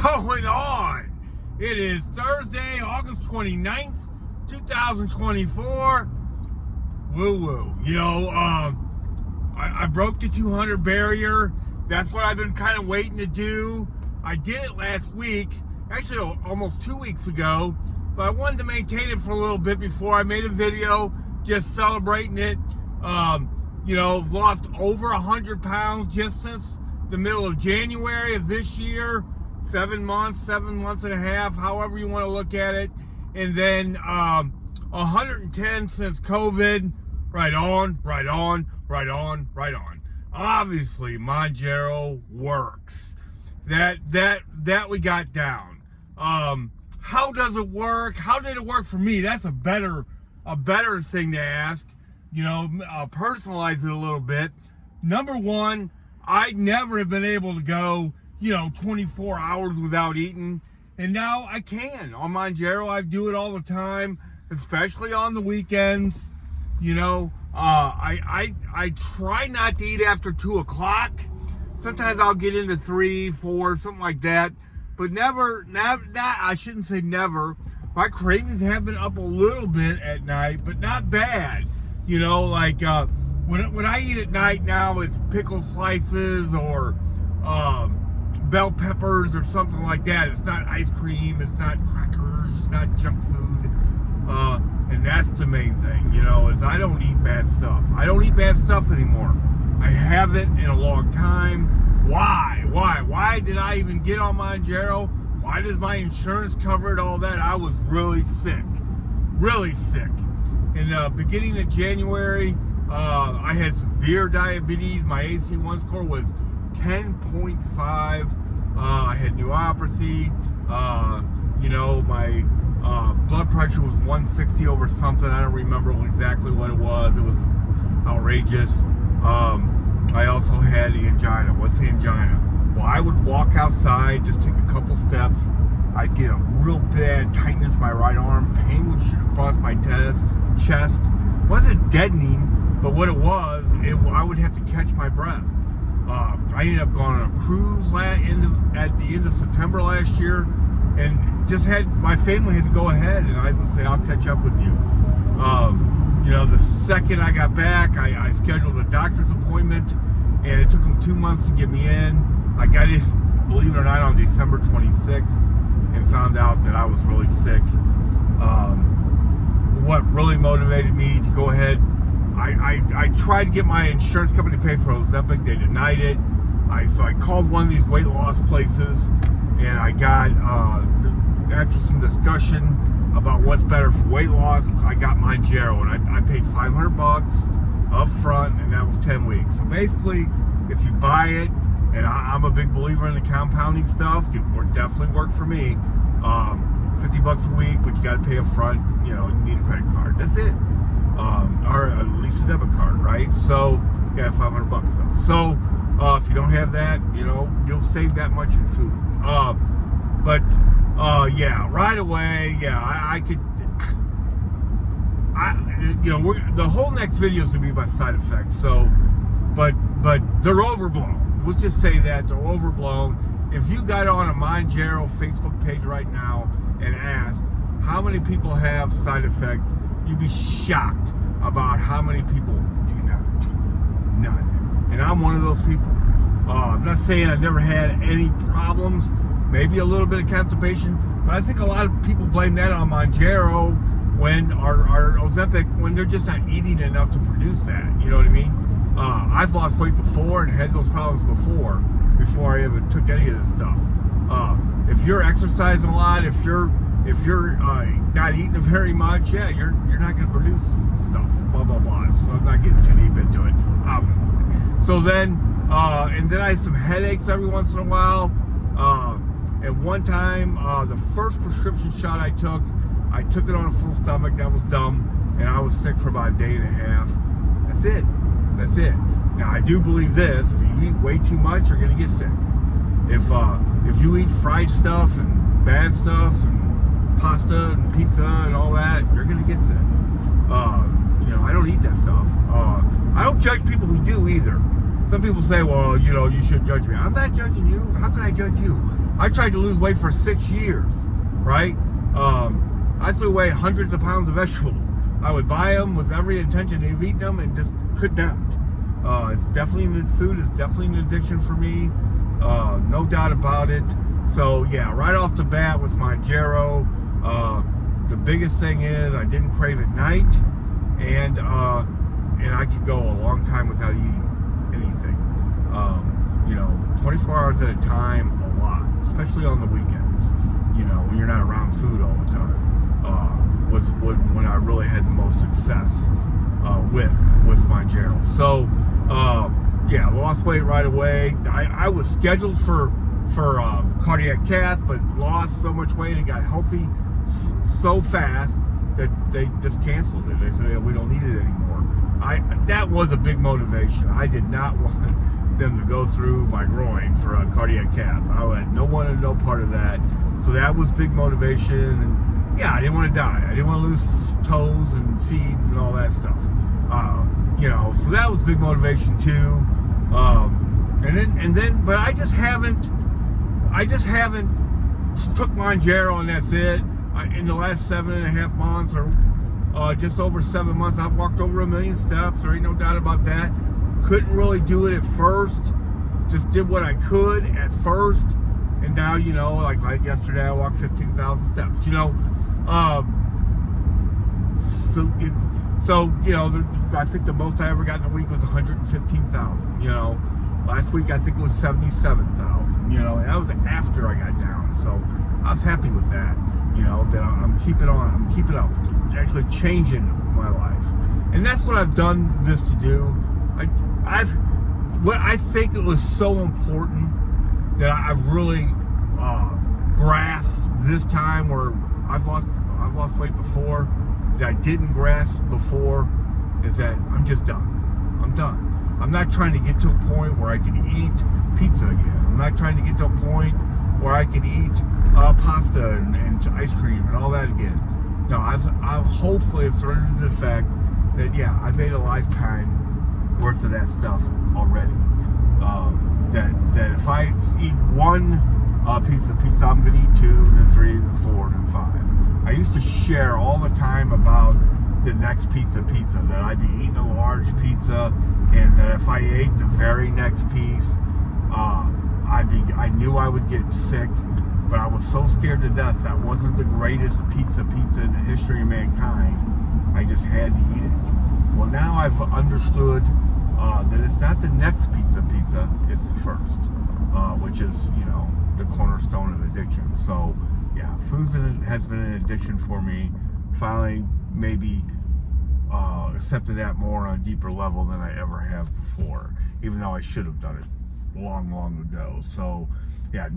going on? It is Thursday, August 29th, 2024. Woo-woo. You know, I broke the 200 barrier. That's what I've been kind of waiting to do. I did it last week, actually almost 2 weeks ago, but I wanted to maintain it for a little bit before I made a video just celebrating it. You know, I've lost over 100 pounds just since the middle of January of this year. 7 months and a half, however you want to look at it. And then 110 since COVID. Right on. Obviously, Mounjaro works. That we got down. How does it work? How did it work for me? That's a better thing to ask. You know, personalize it a little bit. Number one, I never have been able to go, 24 hours without eating. And now I can. On Mounjaro, I do it all the time, especially on the weekends. I try not to eat after 2 o'clock. Sometimes I'll get into 3, 4, something like that. But never, I shouldn't say never. My cravings have been up a little bit at night, but not bad. When I eat at night now, it's pickle slices or bell peppers or something like that. It's not ice cream, it's not crackers, it's not junk food. And that's the main thing, is I don't eat bad stuff. I don't eat bad stuff anymore. I haven't in a long time. Why did I even get on Mounjaro? Why does my insurance cover it, all that? I was really sick. In the beginning of January, I had severe diabetes. My AC1 score was 10.5. I had neuropathy. My blood pressure was 160 over something. I don't remember exactly what it was. It was outrageous. I also had angina. What's angina? Well, I would walk outside, just take a couple steps. I'd get a real bad tightness in my right arm. Pain would shoot across my chest. It wasn't deadening, but what it was, I would have to catch my breath. I ended up going on a cruise at the end of September last year, and just my family had to go ahead, and I would say, I'll catch up with you. The second I got back, I scheduled a doctor's appointment, and it took them 2 months to get me in. I got in, believe it or not, on December 26th, and found out that I was really sick. What really motivated me to go ahead, I tried to get my insurance company to pay for Ozempic. They denied it. So I called one of these weight loss places, and I got, after some discussion about what's better for weight loss, I got Mounjaro, and I paid $500 up front, and that was 10 weeks. So basically, if you buy it, and I'm a big believer in the compounding stuff, it would definitely work for me. $50 a week, but you got to pay up front. You need a credit card. That's it. Or at least a debit card, right? So you got $500 up. So if you don't have that, you'll save that much in food. Right away, I could. The whole next video is gonna be about side effects. So, but they're overblown. Let's just say that they're overblown. If you got on a Mounjaro Facebook page right now and asked how many people have side effects, you'd be shocked about how many people do not. None. And I'm one of those people. I'm not saying I've never had any problems, maybe a little bit of constipation, but I think a lot of people blame that on Mounjaro when our Ozempic, when they're just not eating enough to produce that. You know what I mean? I've lost weight before and had those problems before I ever took any of this stuff. If you're exercising a lot, if you're not eating very much, you're not going to produce stuff. Blah blah blah. So I'm not getting too deep into it, obviously. So then, and then I had some headaches every once in a while. At one time, the first prescription shot I took it on a full stomach. That was dumb, and I was sick for about a day and a half. That's it. Now I do believe this: if you eat way too much, you're gonna get sick. If you eat fried stuff and bad stuff and pasta and pizza and all that, you're gonna get sick. I don't eat that stuff. I don't judge people who do either. Some people say, well, you shouldn't judge me. I'm not judging you. How can I judge you? I tried to lose weight for 6 years, right? I threw away hundreds of pounds of vegetables. I would buy them with every intention of eating them and just could not. It's definitely food is definitely an addiction for me, no doubt about it. So yeah, right off the bat with Mounjaro, the biggest thing is I didn't crave at night, and I could go a long time without eating anything. 24 hours at a time, a lot, especially on the weekends. When you're not around food all the time, was when I really had the most success with Mounjaro. So yeah, lost weight right away. I was scheduled for cardiac cath, but lost so much weight and got healthy so fast that they just canceled it. They said, we don't need it anymore. That was a big motivation. I did not want them to go through my groin for a cardiac cath. I had no part of that. So that was big motivation. And yeah, I didn't want to die. I didn't want to lose toes and feet and all that stuff. So that was big motivation too. But I just haven't took Mounjaro and that's it. In the last 7.5 months, or just over 7 months, I've walked over 1 million steps. There ain't no doubt about that. Couldn't really do it at first. Just did what I could at first, and now like yesterday, I walked 15,000 steps. I think the most I ever got in a week was 115,000. Last week I think it was 77,000. That was after I got down, so I was happy with that. That I'm keeping up, actually changing my life, and that's what I've done this to do. I think it was so important that I've really grasped this time where I've lost weight before that I didn't grasp before, is that I'm just done. I'm done. I'm not trying to get to a point where I can eat pizza again. I'm not trying to get to a point where I can eat pasta and ice cream and all that again. No, I've hopefully surrendered to the fact that yeah, I've ate a lifetime worth of that stuff already. That if I eat one piece of pizza, I'm gonna eat 2, then 3, then 4, then 5. I used to share all the time about the next pizza, that I'd be eating a large pizza, and that if I ate the very next piece, I knew I would get sick, but I was so scared to death that wasn't the greatest pizza in the history of mankind. I just had to eat it. Well, now I've understood that it's not the next pizza, it's the first, which is, the cornerstone of addiction. So yeah, food has been an addiction for me. Finally, maybe accepted that more on a deeper level than I ever have before, even though I should have done it long ago. So yeah,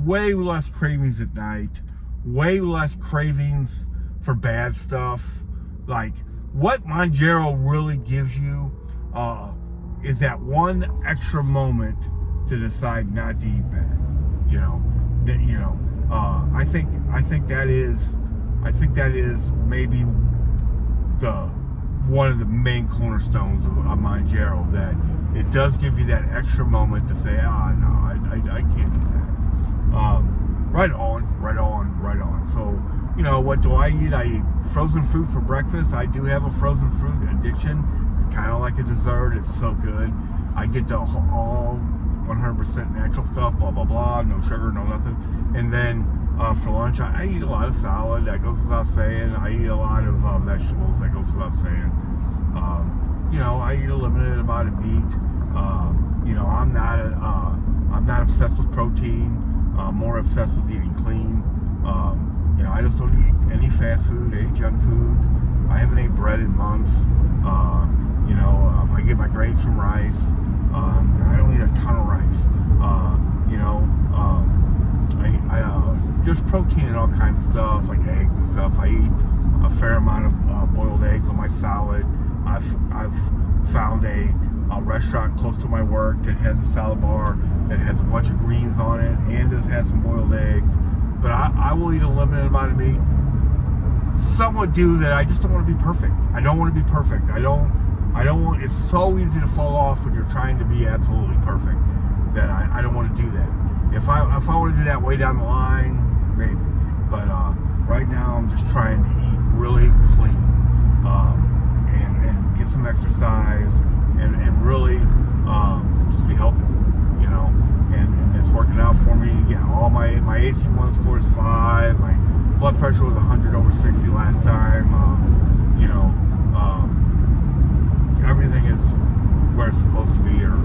way less cravings at night, way less cravings for bad stuff. Like, what Mounjaro really gives you is that one extra moment to decide not to eat bad. I think that is maybe one of the main cornerstones of Mounjaro, that it does give you that extra moment to say, no, I can't do that. Right on. So, what do I eat? I eat frozen fruit for breakfast. I do have a frozen fruit addiction. It's kind of like a dessert. It's so good. I get the all 100% natural stuff, blah, blah, blah, no sugar, no nothing. And then for lunch, I eat a lot of salad. That goes without saying. I eat a lot of vegetables. That goes without saying. I eat a limited amount of meat. I'm not obsessed with protein. I'm more obsessed with eating clean. I just don't eat any fast food, any junk food. I haven't ate bread in months. If I get my grains from rice, I don't eat a ton of rice. There's protein in all kinds of stuff, like eggs and stuff. I eat a fair amount of boiled eggs on my salad. I've found a restaurant close to my work that has a salad bar that has a bunch of greens on it and just has some boiled eggs. But I will eat a limited amount of meat. Some would do that. I just don't want to be perfect. I don't want to be perfect. I don't want. It's so easy to fall off when you're trying to be absolutely perfect that I don't want to do that. If I want to do that way down the line, maybe. But right now I'm just trying to eat really clean, and get some exercise, and really just be healthy, you know. And it's working out for me. Yeah, all my AC1 score is 5. My blood pressure was 100/60 last time. You know, everything is where it's supposed to be, or